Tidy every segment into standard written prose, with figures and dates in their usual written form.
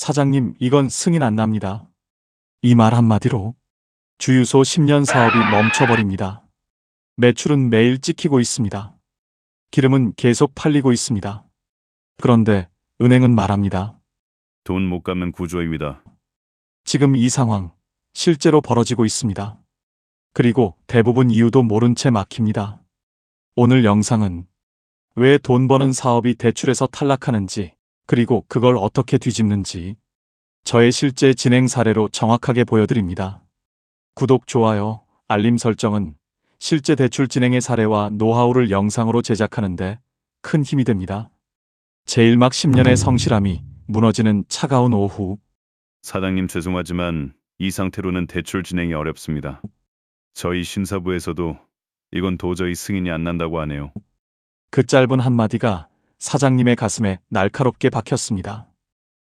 사장님, 이건 승인 안 납니다. 이 말 한마디로 주유소 10년 사업이 멈춰버립니다. 매출은 매일 찍히고 있습니다. 기름은 계속 팔리고 있습니다. 그런데 은행은 말합니다. 돈 못 갚는 구조입니다. 지금 이 상황 실제로 벌어지고 있습니다. 그리고 대부분 이유도 모른 채 막힙니다. 오늘 영상은 왜 돈 버는 사업이 대출에서 탈락하는지, 그리고 그걸 어떻게 뒤집는지 저의 실제 진행 사례로 정확하게 보여드립니다. 구독, 좋아요, 알림 설정은 실제 대출 진행의 사례와 노하우를 영상으로 제작하는데 큰 힘이 됩니다. 제1막 10년의 성실함이 무너지는 차가운 오후. 사장님 죄송하지만 이 상태로는 대출 진행이 어렵습니다. 저희 심사부에서도 이건 도저히 승인이 안 난다고 하네요. 그 짧은 한마디가 사장님의 가슴에 날카롭게 박혔습니다.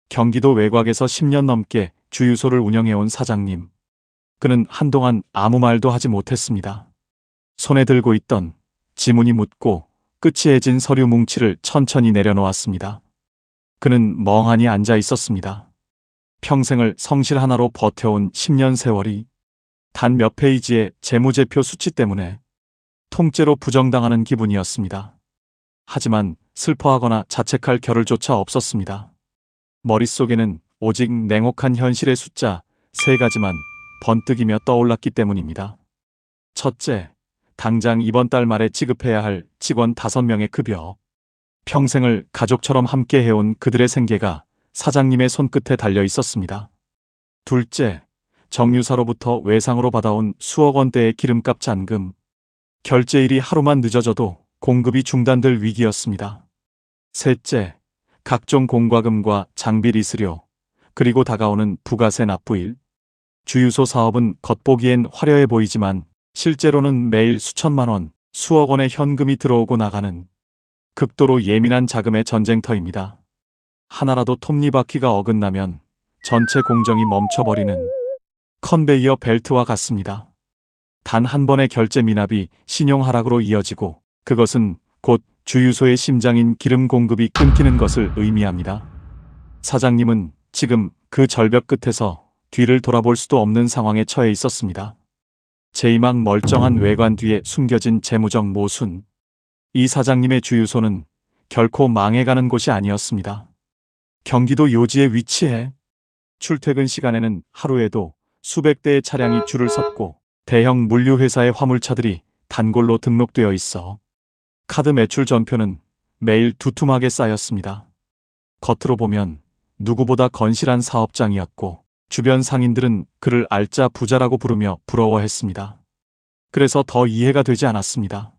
경기도 외곽에서 10년 넘게 주유소를 운영해온 사장님. 그는 한동안 아무 말도 하지 못했습니다. 손에 들고 있던 지문이 묻고 끝이 해진 서류 뭉치를 천천히 내려놓았습니다. 그는 멍하니 앉아 있었습니다. 평생을 성실 하나로 버텨온 10년 세월이 단 몇 페이지의 재무제표 수치 때문에 통째로 부정당하는 기분이었습니다. 하지만 슬퍼하거나 자책할 겨를조차 없었습니다. 머릿속에는 오직 냉혹한 현실의 숫자 3가지만 번뜩이며 떠올랐기 때문입니다. 첫째, 당장 이번 달 말에 지급해야 할 직원 5명의 급여. 평생을 가족처럼 함께 해온 그들의 생계가 사장님의 손끝에 달려 있었습니다. 둘째, 정유사로부터 외상으로 받아온 수억 원대의 기름값 잔금. 결제일이 하루만 늦어져도 공급이 중단될 위기였습니다. 셋째, 각종 공과금과 장비 리스료, 그리고 다가오는 부가세 납부일. 주유소 사업은 겉보기엔 화려해 보이지만 실제로는 매일 수천만 원, 수억 원의 현금이 들어오고 나가는 극도로 예민한 자금의 전쟁터입니다. 하나라도 톱니바퀴가 어긋나면 전체 공정이 멈춰버리는 컨베이어 벨트와 같습니다. 단 한 번의 결제 미납이 신용 하락으로 이어지고 그것은 곧 주유소의 심장인 기름 공급이 끊기는 것을 의미합니다. 사장님은 지금 그 절벽 끝에서 뒤를 돌아볼 수도 없는 상황에 처해 있었습니다. 제2막 멀쩡한 외관 뒤에 숨겨진 재무적 모순. 이 사장님의 주유소는 결코 망해가는 곳이 아니었습니다. 경기도 요지에 위치해 출퇴근 시간에는 하루에도 수백 대의 차량이 줄을 섰고 대형 물류회사의 화물차들이 단골로 등록되어 있어 카드 매출 전표는 매일 두툼하게 쌓였습니다. 겉으로 보면 누구보다 건실한 사업장이었고 주변 상인들은 그를 알짜 부자라고 부르며 부러워했습니다. 그래서 더 이해가 되지 않았습니다.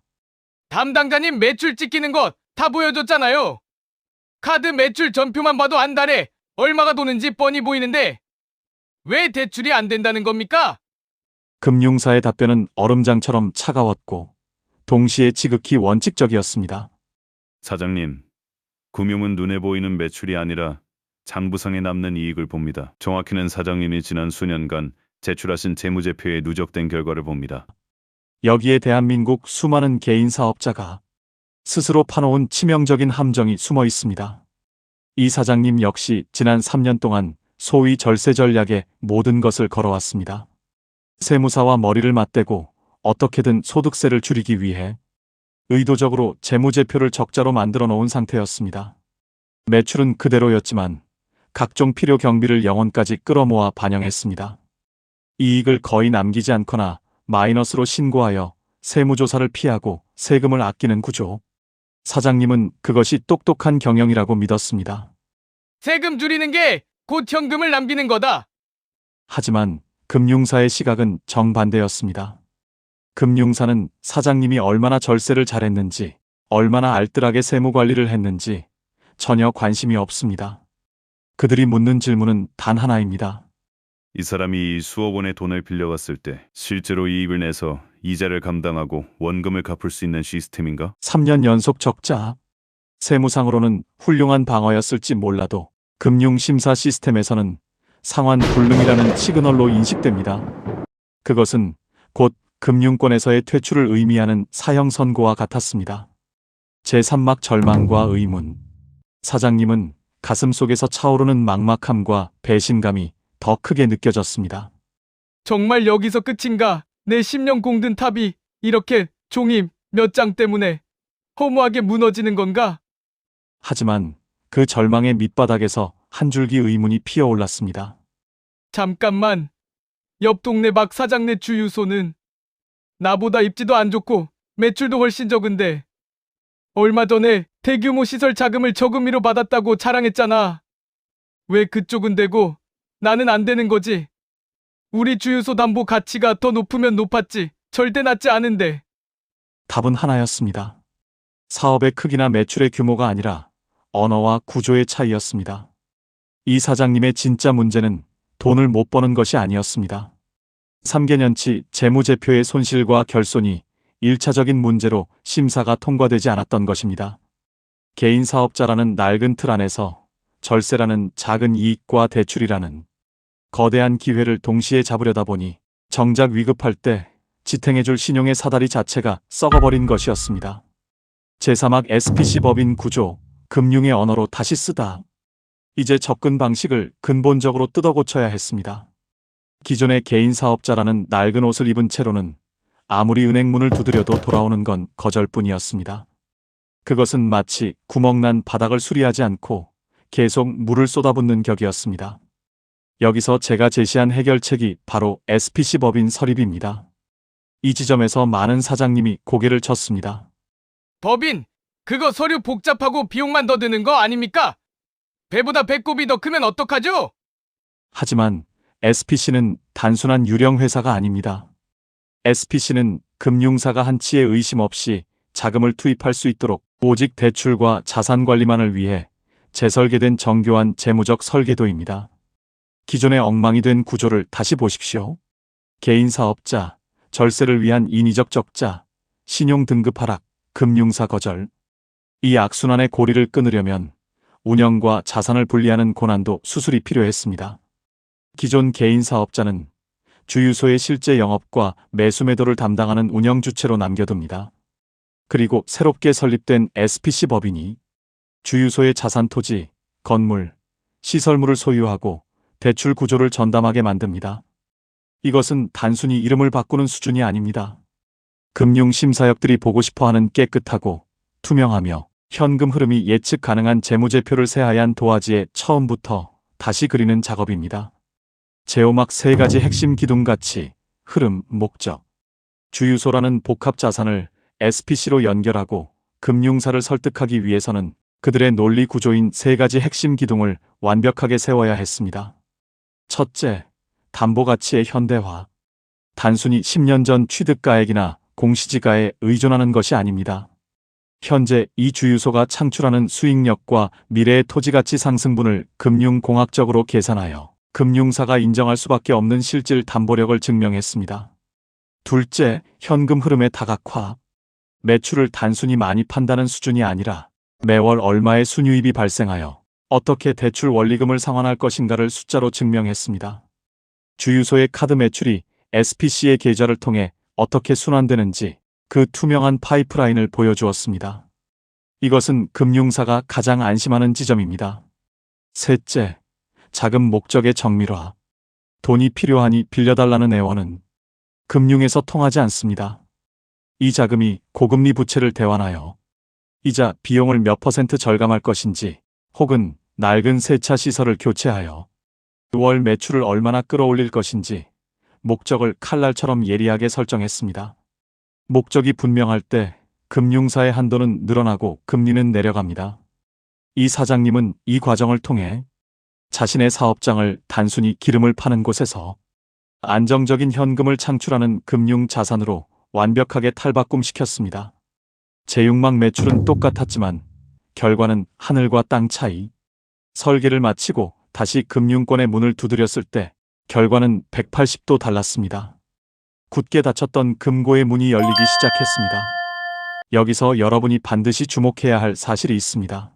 담당자님 매출 찍히는 것 다 보여줬잖아요. 카드 매출 전표만 봐도 한 달에 얼마가 도는지 뻔히 보이는데 왜 대출이 안 된다는 겁니까? 금융사의 답변은 얼음장처럼 차가웠고 동시에 지극히 원칙적이었습니다. 사장님, 금융은 눈에 보이는 매출이 아니라 장부상에 남는 이익을 봅니다. 정확히는 사장님이 지난 수년간 제출하신 재무제표에 누적된 결과를 봅니다. 여기에 대한민국 수많은 개인 사업자가 스스로 파놓은 치명적인 함정이 숨어 있습니다. 이 사장님 역시 지난 3년 동안 소위 절세 전략에 모든 것을 걸어왔습니다. 세무사와 머리를 맞대고 어떻게든 소득세를 줄이기 위해 의도적으로 재무제표를 적자로 만들어 놓은 상태였습니다. 매출은 그대로였지만 각종 필요 경비를 영원까지 끌어모아 반영했습니다. 이익을 거의 남기지 않거나 마이너스로 신고하여 세무조사를 피하고 세금을 아끼는 구조. 사장님은 그것이 똑똑한 경영이라고 믿었습니다. 세금 줄이는 게 곧 현금을 남기는 거다. 하지만 금융사의 시각은 정반대였습니다. 금융사는 사장님이 얼마나 절세를 잘했는지, 얼마나 알뜰하게 세무 관리를 했는지 전혀 관심이 없습니다. 그들이 묻는 질문은 단 하나입니다. 이 사람이 수억 원의 돈을 빌려갔을 때 실제로 이익을 내서 이자를 감당하고 원금을 갚을 수 있는 시스템인가? 3년 연속 적자. 세무상으로는 훌륭한 방어였을지 몰라도 금융심사 시스템에서는 상환 불능이라는 시그널로 인식됩니다. 그것은 곧 금융권에서의 퇴출을 의미하는 사형 선고와 같았습니다. 제3막 절망과 의문. 사장님은 가슴속에서 차오르는 막막함과 배신감이 더 크게 느껴졌습니다. 정말 여기서 끝인가? 내 10년 공든 탑이 이렇게 종이 몇 장 때문에 허무하게 무너지는 건가? 하지만 그 절망의 밑바닥에서 한 줄기 의문이 피어올랐습니다. 잠깐만. 옆 동네 박 사장네 주유소는 나보다 입지도 안 좋고 매출도 훨씬 적은데 얼마 전에 대규모 시설 자금을 저금리로 받았다고 자랑했잖아. 왜 그쪽은 되고 나는 안 되는 거지? 우리 주유소 담보 가치가 더 높으면 높았지 절대 낮지 않은데. 답은 하나였습니다. 사업의 크기나 매출의 규모가 아니라 언어와 구조의 차이였습니다. 이 사장님의 진짜 문제는 돈을 못 버는 것이 아니었습니다. 3개년치 재무제표의 손실과 결손이 1차적인 문제로 심사가 통과되지 않았던 것입니다. 개인 사업자라는 낡은 틀 안에서 절세라는 작은 이익과 대출이라는 거대한 기회를 동시에 잡으려다 보니 정작 위급할 때 지탱해줄 신용의 사다리 자체가 썩어버린 것이었습니다. 제3학 SPC 법인 구조, 금융의 언어로 다시 쓰다. 이제 접근 방식을 근본적으로 뜯어고쳐야 했습니다. 기존의 개인 사업자라는 낡은 옷을 입은 채로는 아무리 은행 문을 두드려도 돌아오는 건 거절뿐이었습니다. 그것은 마치 구멍난 바닥을 수리하지 않고 계속 물을 쏟아붓는 격이었습니다. 여기서 제가 제시한 해결책이 바로 SPC 법인 설립입니다. 이 지점에서 많은 사장님이 고개를 쳤습니다. 법인, 그거 서류 복잡하고 비용만 더 드는 거 아닙니까? 배보다 배꼽이 더 크면 어떡하죠? 하지만 SPC는 단순한 유령 회사가 아닙니다. SPC는 금융사가 한치의 의심 없이 자금을 투입할 수 있도록 오직 대출과 자산 관리만을 위해 재설계된 정교한 재무적 설계도입니다. 기존의 엉망이 된 구조를 다시 보십시오. 개인 사업자, 절세를 위한 인위적 적자, 신용 등급 하락, 금융사 거절. 이 악순환의 고리를 끊으려면 운영과 자산을 분리하는 고난도 수술이 필요했습니다. 기존 개인 사업자는 주유소의 실제 영업과 매수 매도를 담당하는 운영 주체로 남겨둡니다. 그리고 새롭게 설립된 SPC 법인이 주유소의 자산 토지, 건물, 시설물을 소유하고 대출 구조를 전담하게 만듭니다. 이것은 단순히 이름을 바꾸는 수준이 아닙니다. 금융심사역들이 보고 싶어하는 깨끗하고 투명하며 현금 흐름이 예측 가능한 재무제표를 새하얀 도화지에 처음부터 다시 그리는 작업입니다. 제오막 3가지 핵심 기둥 가치, 흐름, 목적. 주유소라는 복합 자산을 SPC로 연결하고 금융사를 설득하기 위해서는 그들의 논리 구조인 3가지 핵심 기둥을 완벽하게 세워야 했습니다. 첫째, 담보 가치의 현대화. 단순히 10년 전 취득가액이나 공시지가에 의존하는 것이 아닙니다. 현재 이 주유소가 창출하는 수익력과 미래의 토지가치 상승분을 금융공학적으로 계산하여 금융사가 인정할 수밖에 없는 실질 담보력을 증명했습니다. 둘째, 현금 흐름의 다각화. 매출을 단순히 많이 판다는 수준이 아니라 매월 얼마의 순유입이 발생하여 어떻게 대출 원리금을 상환할 것인가를 숫자로 증명했습니다. 주유소의 카드 매출이 SPC의 계좌를 통해 어떻게 순환되는지 그 투명한 파이프라인을 보여주었습니다. 이것은 금융사가 가장 안심하는 지점입니다. 셋째, 자금 목적의 정밀화. 돈이 필요하니 빌려달라는 애원은 금융에서 통하지 않습니다. 이 자금이 고금리 부채를 대환하여 이자 비용을 몇 % 절감할 것인지 혹은 낡은 세차 시설을 교체하여 월 매출을 얼마나 끌어올릴 것인지 목적을 칼날처럼 예리하게 설정했습니다. 목적이 분명할 때 금융사의 한도는 늘어나고 금리는 내려갑니다. 이 사장님은 이 과정을 통해 자신의 사업장을 단순히 기름을 파는 곳에서 안정적인 현금을 창출하는 금융 자산으로 완벽하게 탈바꿈시켰습니다. 제6막 매출은 똑같았지만 결과는 하늘과 땅 차이. 설계를 마치고 다시 금융권의 문을 두드렸을 때 결과는 180도 달랐습니다. 굳게 닫혔던 금고의 문이 열리기 시작했습니다. 여기서 여러분이 반드시 주목해야 할 사실이 있습니다.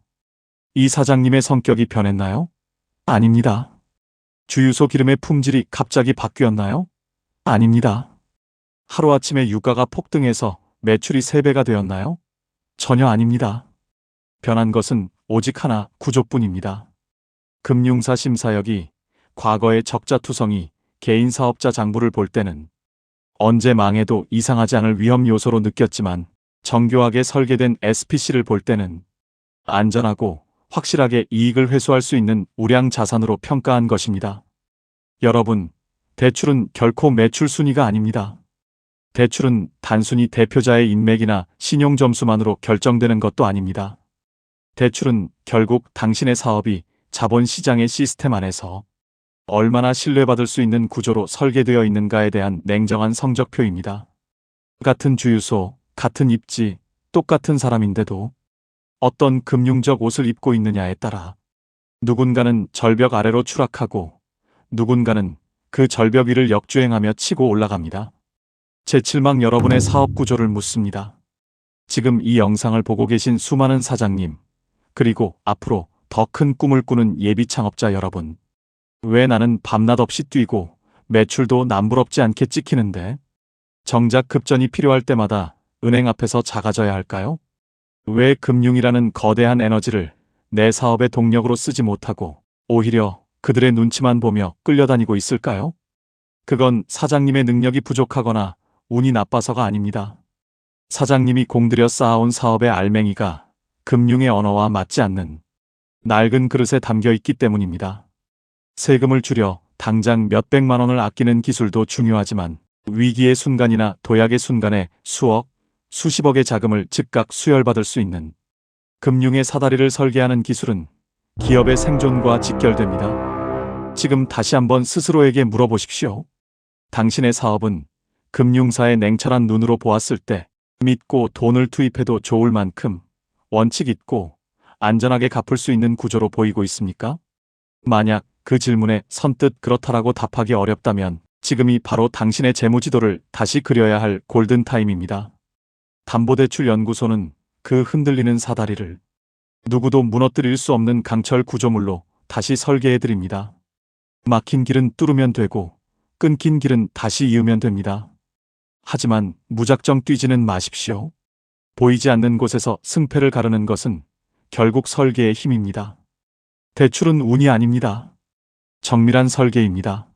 이 사장님의 성격이 변했나요? 아닙니다. 주유소 기름의 품질이 갑자기 바뀌었나요? 아닙니다. 하루아침에 유가가 폭등해서 매출이 3배가 되었나요? 전혀 아닙니다. 변한 것은 오직 하나, 구조뿐입니다. 금융사 심사역이 과거의 적자투성이 개인 사업자 장부를 볼 때는 언제 망해도 이상하지 않을 위험 요소로 느꼈지만 정교하게 설계된 SPC를 볼 때는 안전하고 확실하게 이익을 회수할 수 있는 우량 자산으로 평가한 것입니다. 여러분, 대출은 결코 매출 순위가 아닙니다. 대출은 단순히 대표자의 인맥이나 신용 점수만으로 결정되는 것도 아닙니다. 대출은 결국 당신의 사업이 자본시장의 시스템 안에서 얼마나 신뢰받을 수 있는 구조로 설계되어 있는가에 대한 냉정한 성적표입니다. 같은 주유소, 같은 입지, 똑같은 사람인데도 어떤 금융적 옷을 입고 있느냐에 따라 누군가는 절벽 아래로 추락하고 누군가는 그 절벽 위를 역주행하며 치고 올라갑니다. 제7망 여러분의 사업 구조를 묻습니다. 지금 이 영상을 보고 계신 수많은 사장님, 그리고 앞으로 더 큰 꿈을 꾸는 예비 창업자 여러분. 왜 나는 밤낮 없이 뛰고 매출도 남부럽지 않게 찍히는데 정작 급전이 필요할 때마다 은행 앞에서 작아져야 할까요? 왜 금융이라는 거대한 에너지를 내 사업의 동력으로 쓰지 못하고 오히려 그들의 눈치만 보며 끌려다니고 있을까요? 그건 사장님의 능력이 부족하거나 운이 나빠서가 아닙니다. 사장님이 공들여 쌓아온 사업의 알맹이가 금융의 언어와 맞지 않는 낡은 그릇에 담겨 있기 때문입니다. 세금을 줄여 당장 몇백만 원을 아끼는 기술도 중요하지만 위기의 순간이나 도약의 순간에 수억, 수십억의 자금을 즉각 수혈받을 수 있는 금융의 사다리를 설계하는 기술은 기업의 생존과 직결됩니다. 지금 다시 한번 스스로에게 물어보십시오. 당신의 사업은 금융사의 냉철한 눈으로 보았을 때 믿고 돈을 투입해도 좋을 만큼 원칙 있고 안전하게 갚을 수 있는 구조로 보이고 있습니까? 만약 그 질문에 선뜻 그렇다라고 답하기 어렵다면 지금이 바로 당신의 재무지도를 다시 그려야 할 골든타임입니다. 담보대출연구소는 그 흔들리는 사다리를 누구도 무너뜨릴 수 없는 강철 구조물로 다시 설계해드립니다. 막힌 길은 뚫으면 되고 끊긴 길은 다시 이으면 됩니다. 하지만 무작정 뛰지는 마십시오. 보이지 않는 곳에서 승패를 가르는 것은 결국 설계의 힘입니다. 대출은 운이 아닙니다. 정밀한 설계입니다.